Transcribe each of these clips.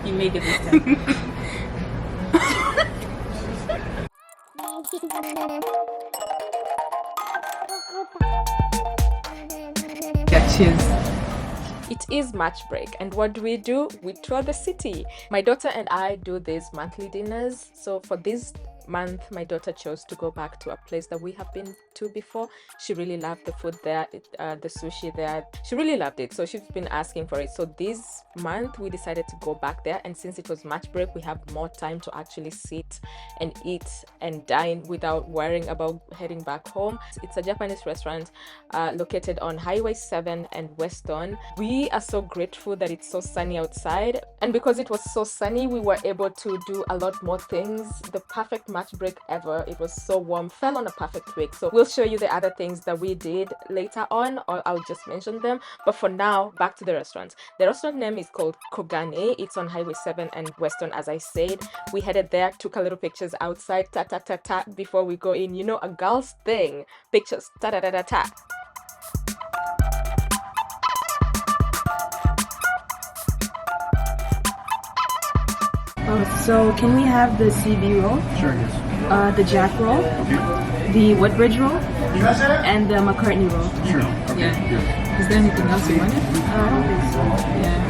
You made it this time. Yeah, cheers. It is match break, and what do? We tour the city. My daughter and I do these monthly dinners. So for this month, my daughter chose to go back to a place that we have been to before. She really loved the food there, the sushi there. She really loved it, so she's been asking for it. So this month we decided to go back there, and since it was match break, we have more time to actually sit and eat and dine without worrying about heading back home. It's a Japanese restaurant located on Highway 7 and Weston. We are so grateful that it's so sunny outside, and because it was so sunny, we were able to do a lot more things. The perfect match break ever. It was so warm, fell on a perfect week. So we'll show you the other things that we did later on, or I'll just mention them. But for now, back to the restaurant. The restaurant name is called Kogane. It's on Highway 7 and Weston, as I said. We headed there, took a little pictures outside, ta before we go in. You know, a girl's thing. Pictures, ta. So can we have the CV roll? Sure, yes. The Jack roll? Okay. The Woodbridge roll? And the McCartney roll? Sure. Okay. Yeah. Yes. Is there anything else you wanted? I don't think so. Yeah.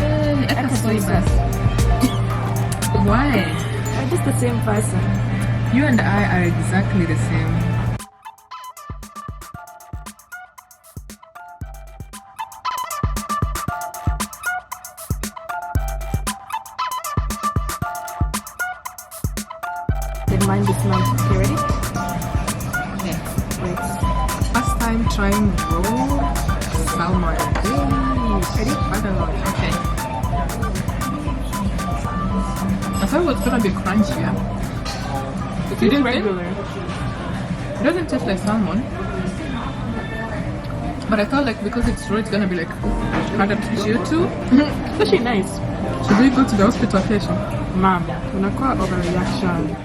Yay, I can Episode see that. Why? We're just the same person. You and I are exactly the same. Didn't mind this month. Okay, ready? Yeah. Wait. First time trying raw salmon. Ready? Quite a lot. Okay. I thought it was gonna be crunchier. You didn't think? Regular. It doesn't taste like salmon. But I thought like because it's raw, it's gonna be like harder to chew too. Actually nice. Should we go to the hospital, Kesha? Mom, unakuwa overreaction.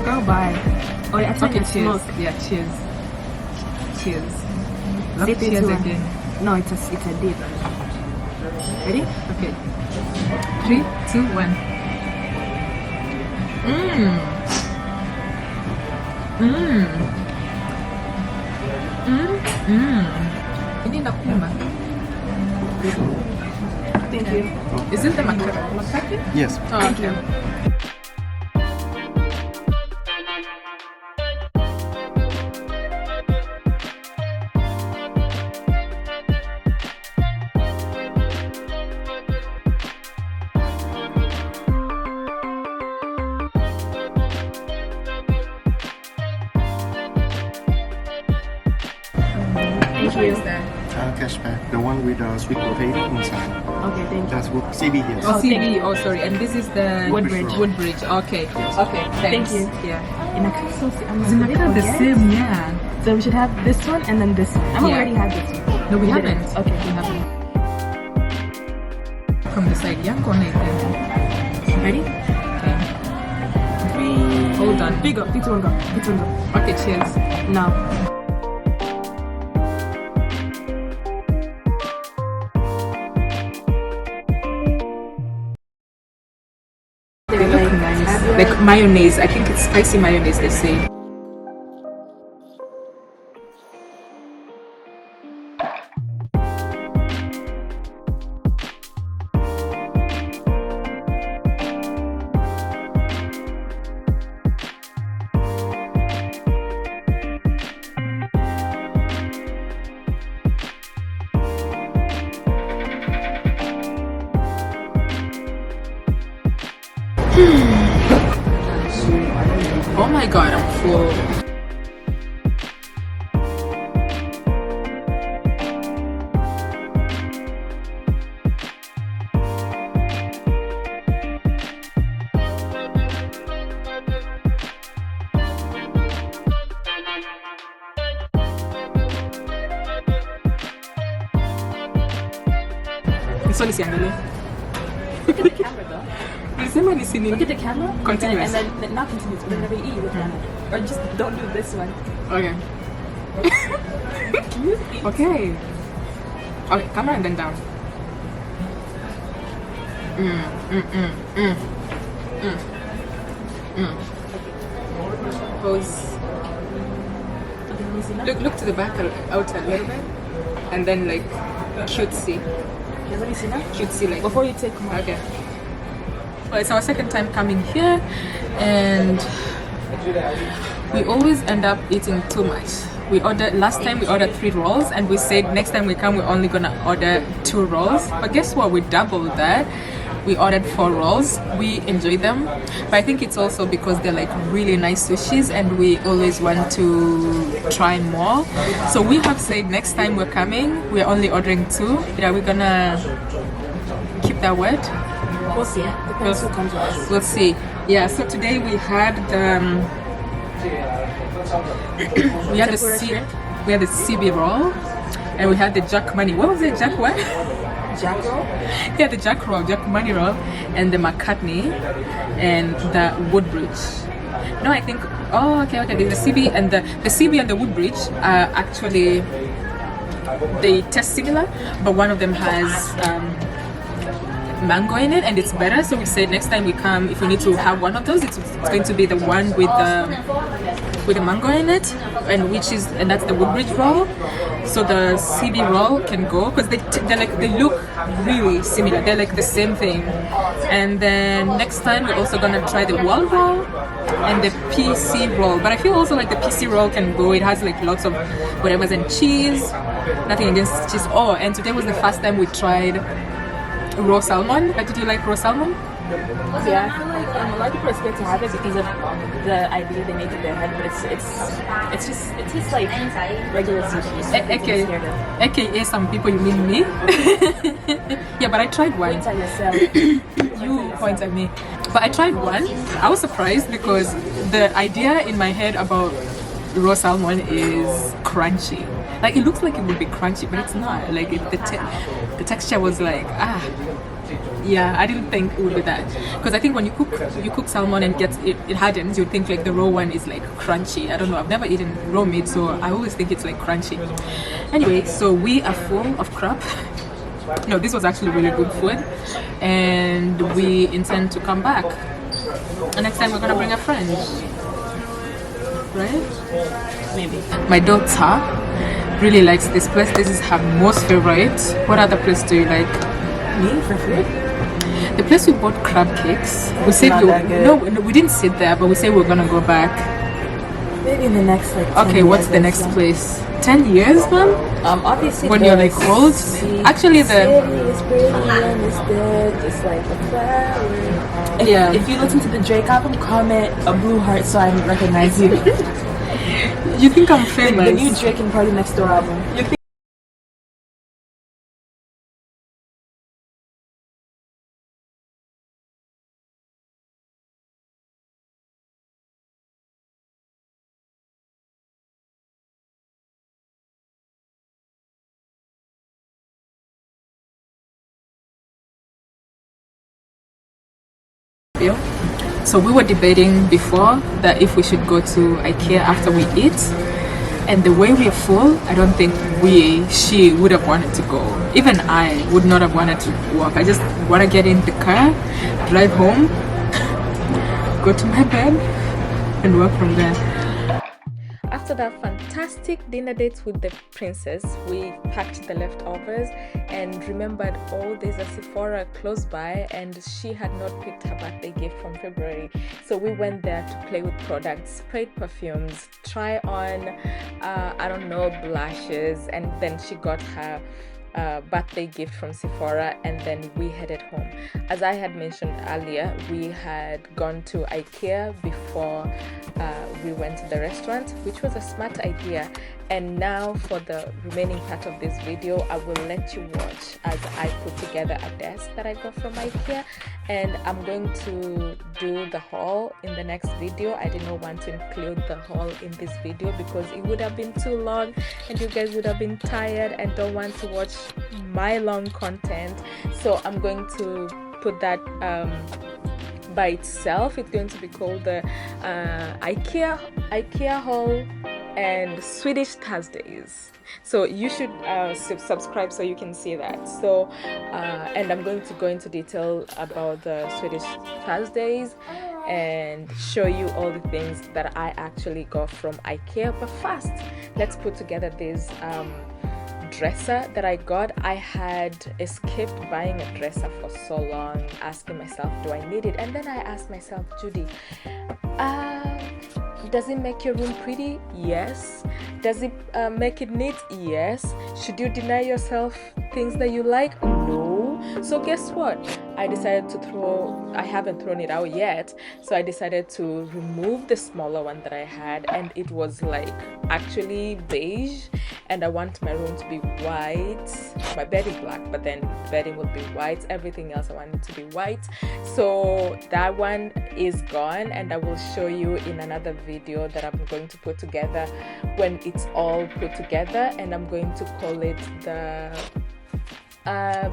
Girl, bye. Oh, yeah, Okay, cheers. smoke. Yeah, cheers. Cheers. Love Dip cheers into a- again. No, it's a dip. Ready? Okay. 3, 2, 1. Mmm. Mmm. Mmm. Mmm. Hindi na kumba. Thank you. Is it the makati? Yes. Oh, Thank okay. you. Thank What you. is that? Cashback. The one with sweet potato inside. Okay, thank you. That's what CB, yes. Oh, Oh, CB. thank you. Oh, sorry. And this is the Woodbridge. Woodbridge. Okay. Okay. Thanks. Thank you. Yeah. Inakaa so Zinakaa the same, yeah. So we should have this one and then this one. I've Yeah. already had this one. No, we didn't. haven't. Okay. We haven't. From the side, yanko na ite. Ready? Okay. Hold on. Big up. Big one go. Big one go. Okay, cheers. Now. They look nice. Like mayonnaise. I think it's spicy mayonnaise, they say. Oh my god, I'm full. Swali siangalie. Look at the camera though. Look at the camera. Continuous. And then not continuous, but whenever you eat, look at it. Or just don't do this one. Okay. Okay. Okay, camera and then down. Pose. Okay, let me see now. Look to the back out a little bit, and then like cutesy, Okay, let me see now. cutesy like. Before you take more. Okay. Well, it's our second time coming here, and we always end up eating too much. Last time we ordered 3 rolls, and we said next time we come we're only gonna order 2 rolls. But guess what? We doubled that. We ordered 4 rolls. We enjoy them, but I think it's also because they're like really nice sushis, and we always want to try more. So we have said next time we're coming, we're only ordering 2. Are we gonna keep that word? We'll see. Depends who comes with us. We'll see. Yeah. So today we had the we had the CB roll, and we had the Jack Money. What was it? Jack what? Jack roll? Yeah, the Jack roll, Jack Money roll, and the McCartney, and the Woodbridge. No, I think. Oh, okay. The CB and the CB and the Woodbridge are actually they taste similar, but one of them has mango in it, and it's better. So we said next time we come, if we need to have one of those, it's going to be the one with the mango in it, and that's the Woodbridge roll. So the CB roll can go because they look really similar. They're like the same thing. And then next time we're also gonna try the wall roll and the PC roll. But I feel also like the PC roll can go. It has like lots of whatever's and cheese. Nothing against cheese. Oh, and today was the first time we tried raw salmon. Did you like raw salmon? Yeah, I feel like a lot of people are scared to have it because of the idea they make in their head, but it's just like regular sushi. So Okay. AKA some people, you mean me? Yeah, but I tried one. Point at yourself. You point at me. But I tried one. I was surprised because the idea in my head about raw salmon is crunchy. Like it looks like it would be crunchy, but it's not. Like the texture was like yeah, I didn't think it would be that, because I think when you cook salmon and it hardens, you'd think like the raw one is like crunchy. I don't know, I've never eaten raw meat, so I always think it's like crunchy. Anyway, so we are full of crap. No, this was actually really good food, and we intend to come back. And next time we're gonna bring a friend, right? Maybe. My daughter really likes this place. This is her most favorite. What other place do you like? Me for food? The place we bought crab cakes. We said Not that good. no, we didn't sit there, but we said we're gonna go back. Maybe in the next like 10 Okay, what's years the or next so. place? 10 years, ma'am? Obviously When you're like old? Actually, city is pretty and it's good, just like a flower. Yeah. If you listen to the Drake album, comment a blue heart so I recognize you. You think I'm famous? The new Drake and Party Next Door album. So we were debating before that if we should go to Ikea after we eat, and the way we're full, I don't think she would have wanted to go. Even I would not have wanted to walk. I just want to get in the car, drive home, go to my bed, and work from there. After that fantastic dinner date with the princess, we packed the leftovers and remembered, oh, there's a Sephora close by, and she had not picked her birthday gift from February. So we went there to play with products, sprayed perfumes, try on, I don't know, blushes, and then she got her birthday gift from Sephora, and then we headed home. As I had mentioned earlier, we had gone to Ikea before we went to the restaurant, which was a smart idea. And now for the remaining part of this video, I will let you watch as I put together a desk that I got from Ikea, and I'm going to do the haul in the next video. I did not want to include the haul in this video because it would have been too long and you guys would have been tired and don't want to watch my long content. So I'm going to put that by itself. It's going to be called the Ikea haul and Swedish Thursdays. So you should subscribe so you can see that. So and I'm going to go into detail about the Swedish Thursdays and show you all the things that I actually got from Ikea. But first, let's put together this dresser that I got. I had escaped buying a dresser for so long, asking myself, do I need it? And then I asked myself, Judy, does it make your room pretty? Yes. Does it make it neat? Yes. Should you deny yourself things that you like? No. So guess what? I decided to I haven't thrown it out yet, so I decided to remove the smaller one that I had, and it was like actually beige, and I want my room to be white. My bed is black, but then bedding will be white. Everything else I want it to be white. So that one is gone, and I will show you in another video that I'm going to put together when it's all put together, and I'm going to call it the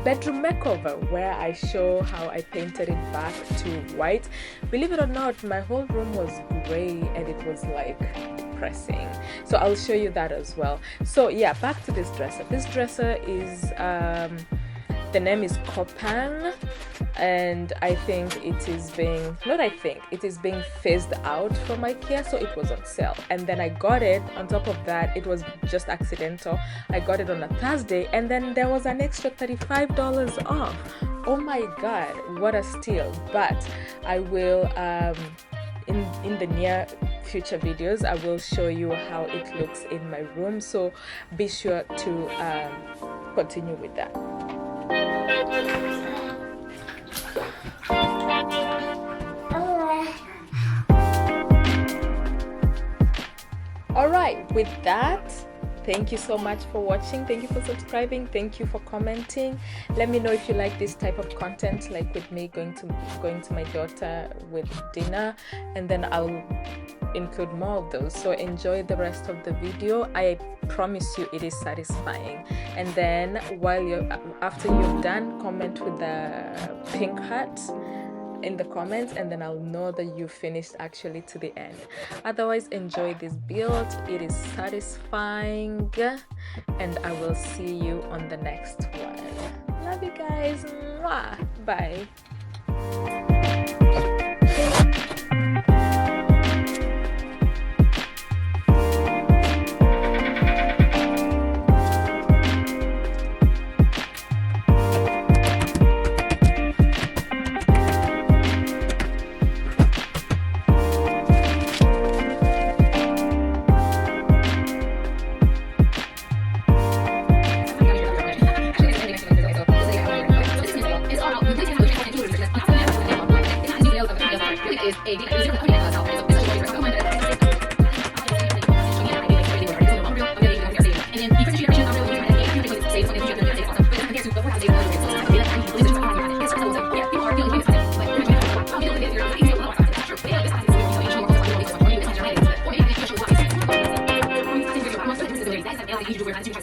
bedroom makeover, where I show how I painted it back to white. Believe it or not, my whole room was gray and it was like depressing, so I'll show you that as well. So yeah, back to this dresser. This dresser is the name is Kopang, and I think it is being phased out from Ikea, so it was on sale. And then I got it, on top of that, it was just accidental. I got it on a Thursday, and then there was an extra $35 off. Oh my god, what a steal. But I will in the near future videos, I will show you how it looks in my room, so be sure to continue with that. Alright, with that, thank you so much for watching. Thank you for subscribing. Thank you for commenting. Let me know if you like this type of content, like with me going to my daughter with dinner, and then I'll include more of those. So enjoy the rest of the video. I promise you it is satisfying. And then after you're done, comment with the pink heart in the comments, and then I'll know that you finished actually to the end. Otherwise, enjoy this build. It is satisfying, and I will see you on the next one. Love you guys. Mwah. Bye. If you go back to the